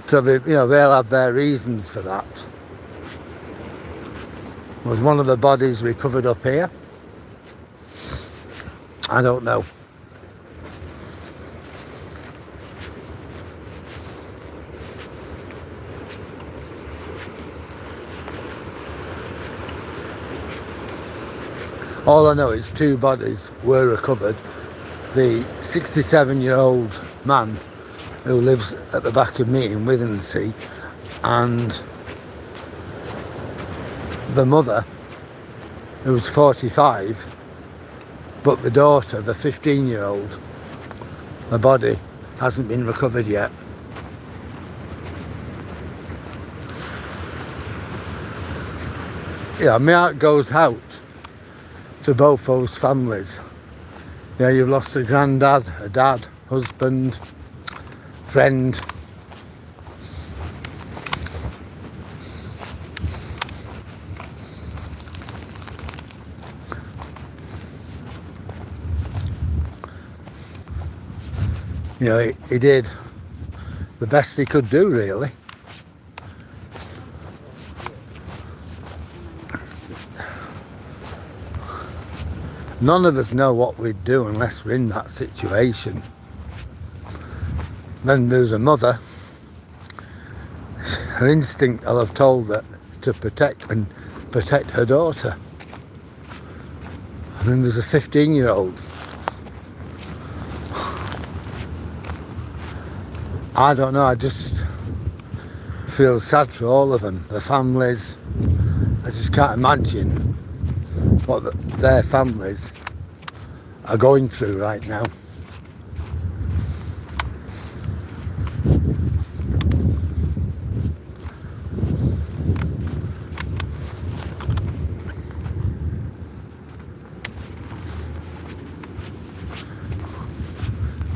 So they'll have their reasons for that. Was one of the bodies recovered up here? I don't know. All I know is 2 bodies were recovered. The 67-year-old man who lives at the back of me in Withernsea, and the mother, who was 45, but the daughter, the 15-year-old, the body hasn't been recovered yet. Yeah, my heart goes out to both those families. Yeah, you've lost a granddad, a dad, husband, friend. You know, he did the best he could do, really. None of us know what we'd do unless we're in that situation. Then there's a mother. Her instinct, I'll have told her to protect her daughter. And then there's a 15-year-old. I don't know, I just feel sad for all of them, the families. I just can't imagine what their families are going through right now.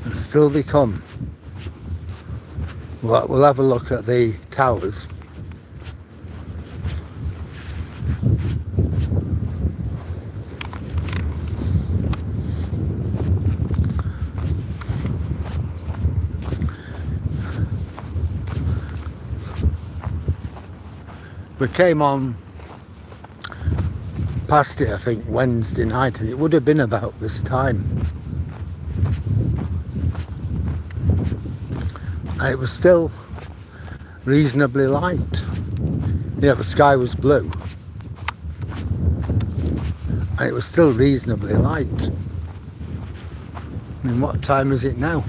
And still they come. We'll have a look at the towers. We came on past it, I think, Wednesday night, and it would have been about this time. And it was still reasonably light. You know, the sky was blue. And it was still reasonably light. I mean, what time is it now?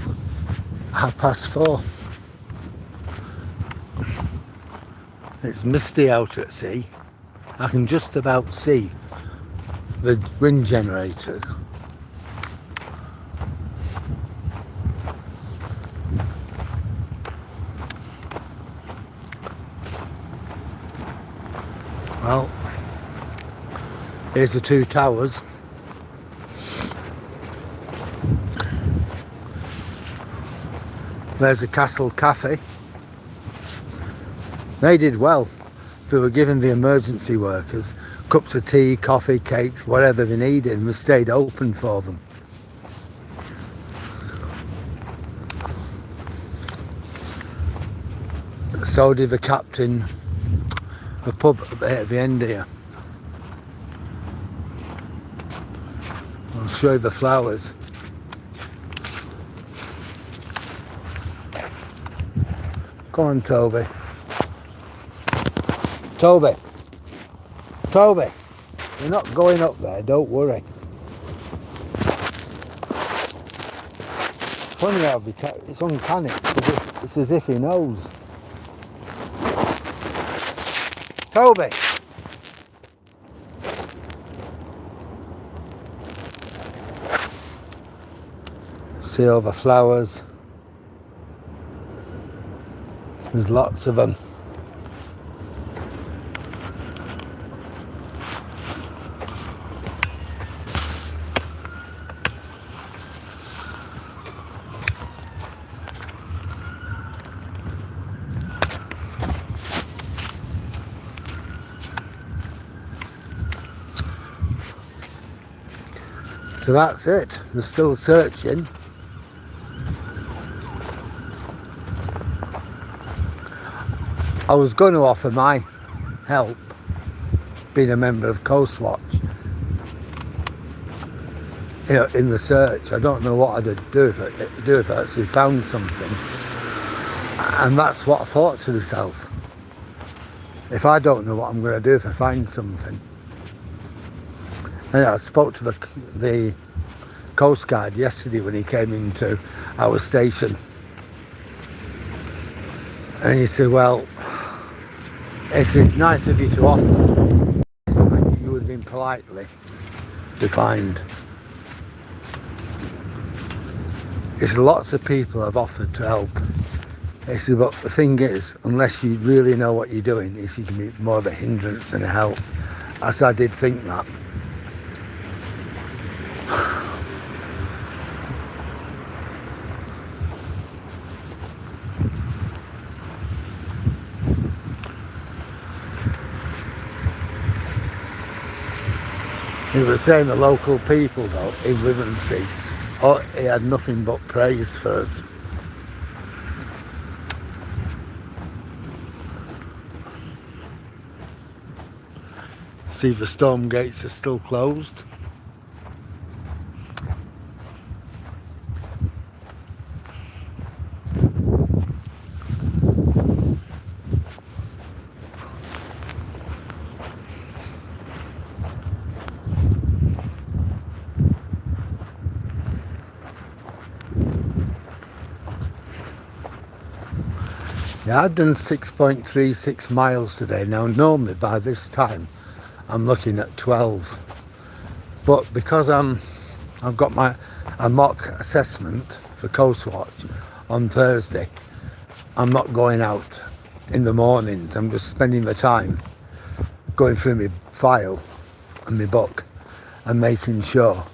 4:30. It's misty out at sea. I can just about see the wind generator. Well, here's the two towers. There's a Castle Cafe. They did well. They were giving the emergency workers cups of tea, coffee, cakes, whatever they needed, and we stayed open for them. So did the captain, the pub at the end here. I'll show you the flowers. Come on, Toby. Toby. Toby. You're not going up there, don't worry. Funny how it's uncanny. It's as if he knows. Toby. See all the flowers. There's lots of them. So that's it. We're still searching. I was going to offer my help, being a member of Coast Watch, you know, in the search. I don't know what I'd do if I actually found something. And that's what I thought to myself. If I don't know what I'm going to do if I find something. And I spoke to the Coast Guard yesterday when he came into our station. And he said, well, it's nice of you to offer. You would have been politely declined. It's lots of people have offered to help. He said, but the thing is, unless you really know what you're doing, it can be more of a hindrance than a help. As I did think that. He was saying the local people though in Withernsea, oh, he had nothing but praise for us. See, the storm gates are still closed. Yeah, I've done 6.36 miles today. Now normally by this time I'm looking at 12, but because I've got a mock assessment for Coast Watch on Thursday, I'm not going out in the mornings. I'm just spending the time going through my file and my book and making sure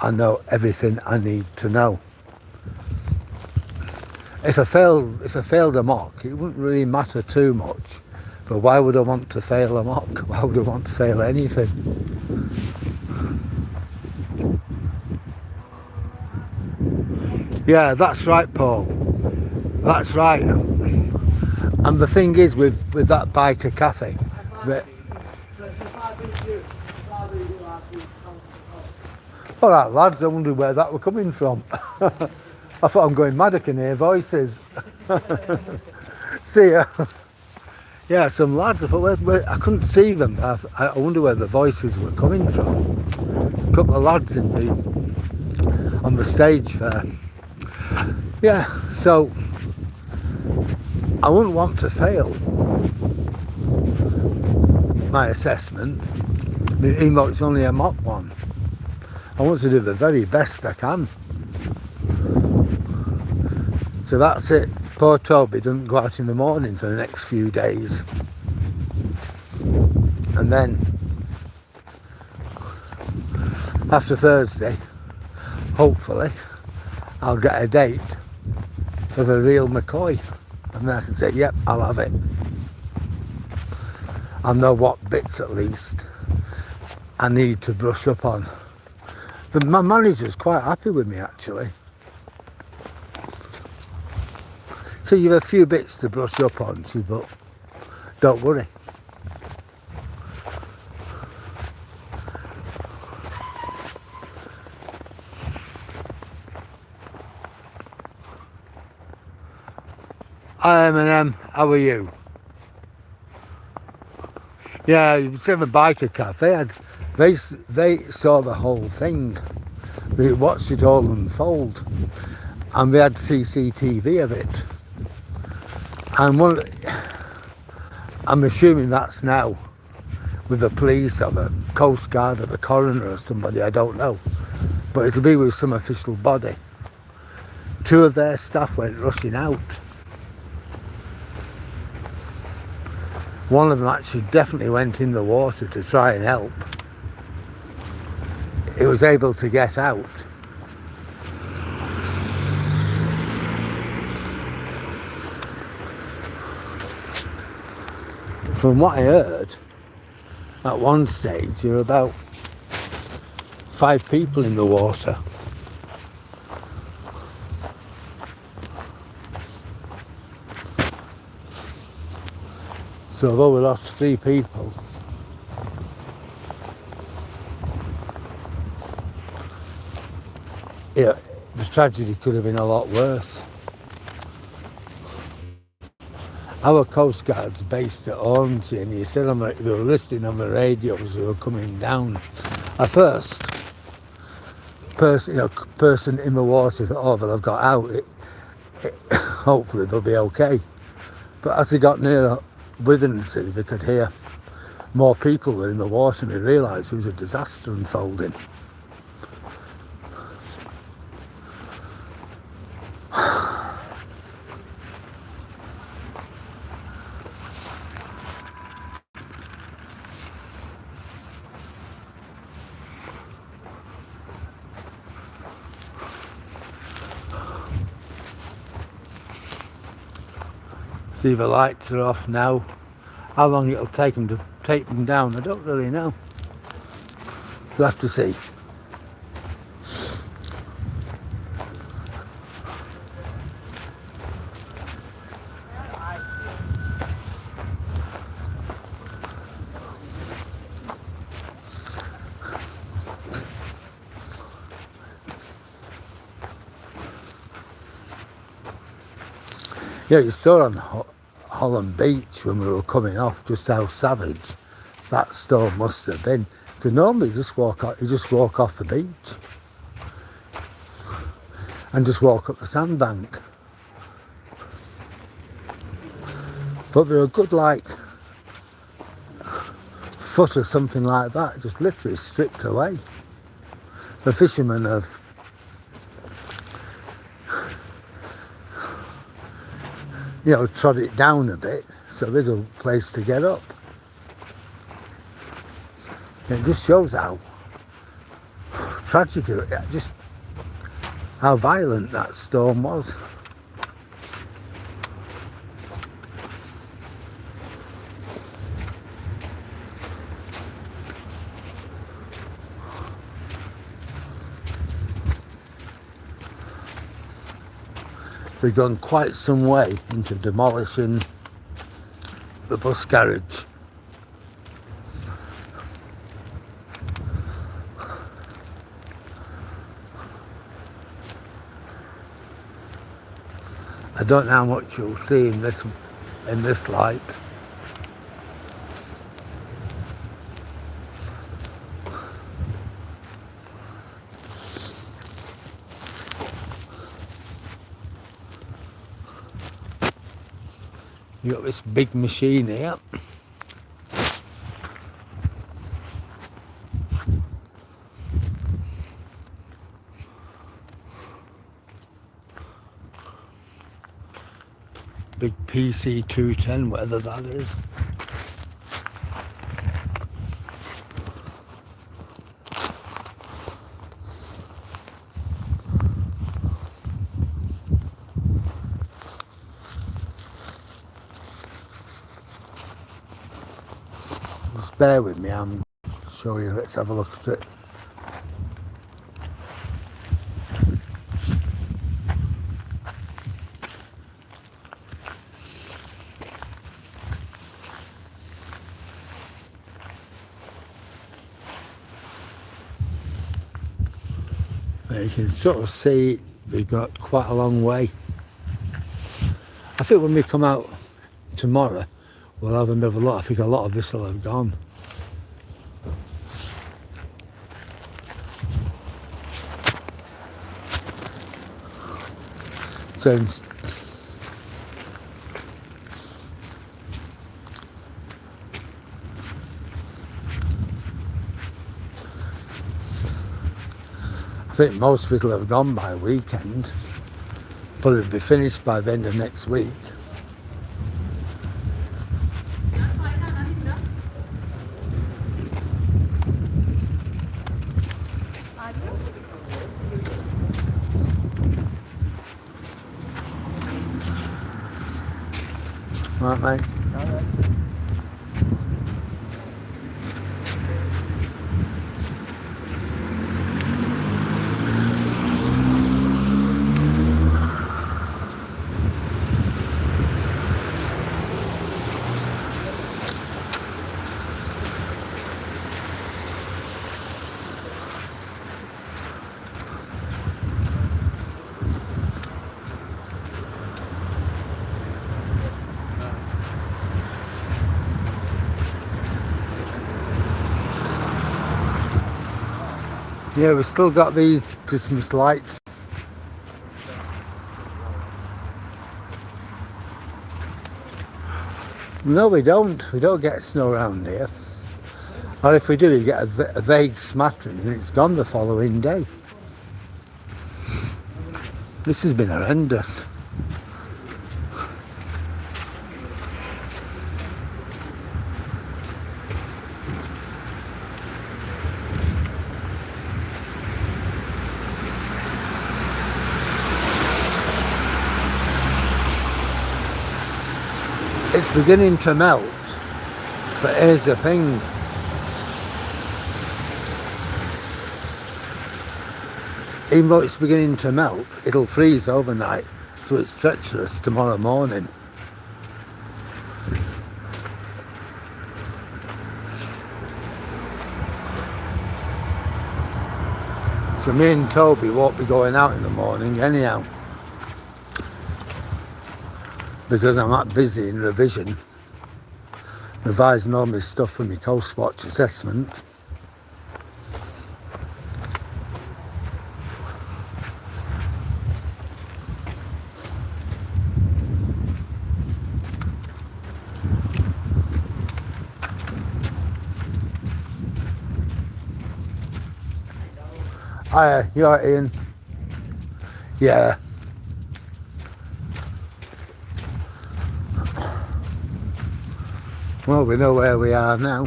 I know everything I need to know. If I failed a mock, it wouldn't really matter too much. But why would I want to fail a mock? Why would I want to fail anything? Yeah, that's right, Paul. That's right. And the thing is with that biker cafe, all right, lads, I wondered where that were coming from. I thought I'm going mad, I can hear voices. See ya. Yeah, some lads, I thought, I couldn't see them. I wonder where the voices were coming from. A couple of lads on the stage there. Yeah, so I wouldn't want to fail my assessment, even though it's only a mock one. I want to do the very best I can. So that's it. Poor Toby doesn't go out in the morning for the next few days. And then after Thursday, hopefully, I'll get a date for the real McCoy. And then I can say, yep, I'll have it. I'll know what bits at least I need to brush up on. My manager's quite happy with me actually. So you have a few bits to brush up on, but don't worry. Hi M&M, how are you? Yeah, it's in the biker cafe. They saw the whole thing. They watched it all unfold, and they had CCTV of it. And I'm assuming that's now with the police or the Coast Guard or the coroner or somebody, I don't know. But it'll be with some official body. 2 of their staff went rushing out. One of them actually definitely went in the water to try and help. He was able to get out. From what I heard, at one stage there were about 5 people in the water. So although we lost 3 people, yeah, the tragedy could have been a lot worse. Our Coast Guard's based at Withernsea, and you said they were listening on the radio as they were coming down. At first, person in the water thought, oh, but I've got out. Hopefully they'll be okay. But as they got near Withernsea, they could hear more people were in the water, and they realised there was a disaster unfolding. See, the lights are off now. How long it'll take them to take them down, I don't really know. We'll have to see. Yeah, you saw on Hollym Beach when we were coming off just how savage that storm must have been. Because normally you just walk off the beach and just walk up the sandbank. But they're a good like foot or something like that, just literally stripped away. The fishermen have trod it down a bit, so there's a place to get up. It just shows how tragic, just how violent that storm was. They've gone quite some way into demolishing the bus garage. I don't know how much you'll see in this light. You got this big machine here. Big PC 210, whatever that is. Just bear with me, I'm show you. Let's have a look at it. You can sort of see we've got quite a long way. I think when we come out tomorrow, we'll have another lot. I think a lot of this will have gone. So I think most of it will have gone by weekend, but it'll be finished by the end of next week. Right, mate? All right. Yeah, we've still got these Christmas lights. No, we don't. We don't get snow around here. Or if we do, we get a vague smattering and it's gone the following day. This has been horrendous. It's beginning to melt, but here's the thing. even though it's beginning to melt, it'll freeze overnight, so it's treacherous tomorrow morning. So me and Toby won't be going out in the morning anyhow, because I'm that busy in revision, revising all my stuff for my Coast Watch assessment. Hiya, you alright, Ian? Yeah. Well, we know where we are now.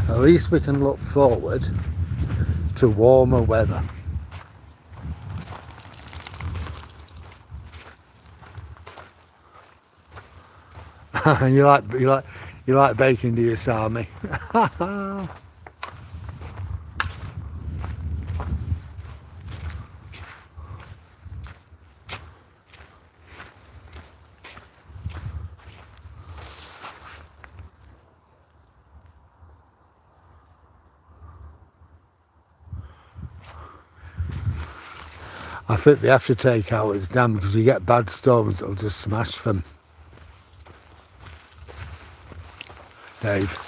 At least we can look forward to warmer weather. you like baking, do you, Sammy? I think we have to take ours down because we get bad storms that'll just smash them. Dave.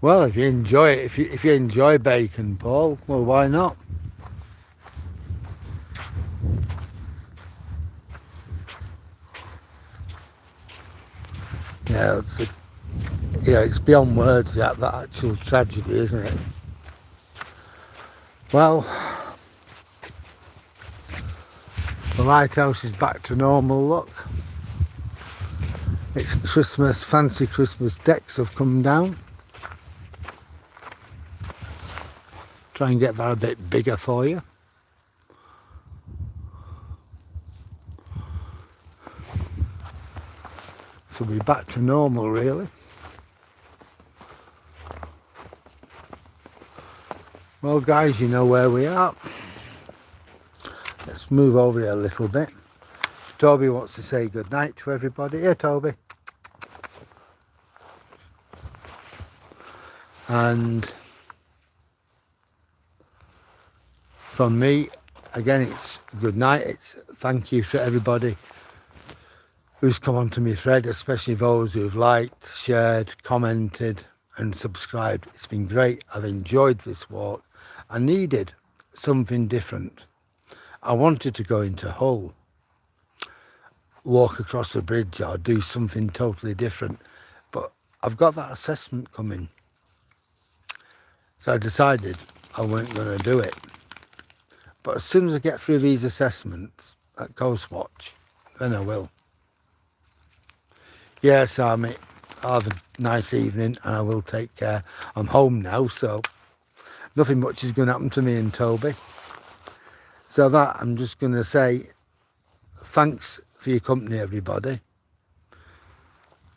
Well, if you enjoy it, if you enjoy bacon, Paul, well, why not? Yeah, it's beyond words, that actual tragedy, isn't it? Well, the lighthouse is back to normal look. It's Christmas, fancy Christmas decks have come down. Try and get that a bit bigger for you. So we're back to normal, really. Well, guys, you know where we are. Let's move over here a little bit. Toby wants to say good night to everybody. Here, Toby. And from me, again, it's good night. It's thank you to everybody who's come onto my thread, especially those who've liked, shared, commented and subscribed. It's been great. I've enjoyed this walk. I needed something different. I wanted to go into Hull, walk across the bridge or do something totally different, but I've got that assessment coming. So I decided I weren't going to do it. But as soon as I get through these assessments at Coast Watch, then I will. Yes, Army, have a nice evening and I will take care. I'm home now, so nothing much is going to happen to me and Toby. So that, I'm just going to say thanks for your company, everybody.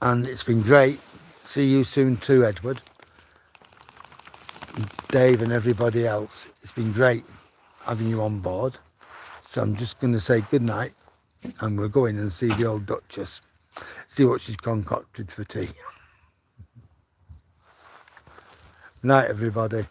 And it's been great. See you soon too, Edward. Dave and everybody else. It's been great having you on board. So I'm just going to say good night and we'll go in and see the old Duchess. See what she's concocted for tea. Night, everybody.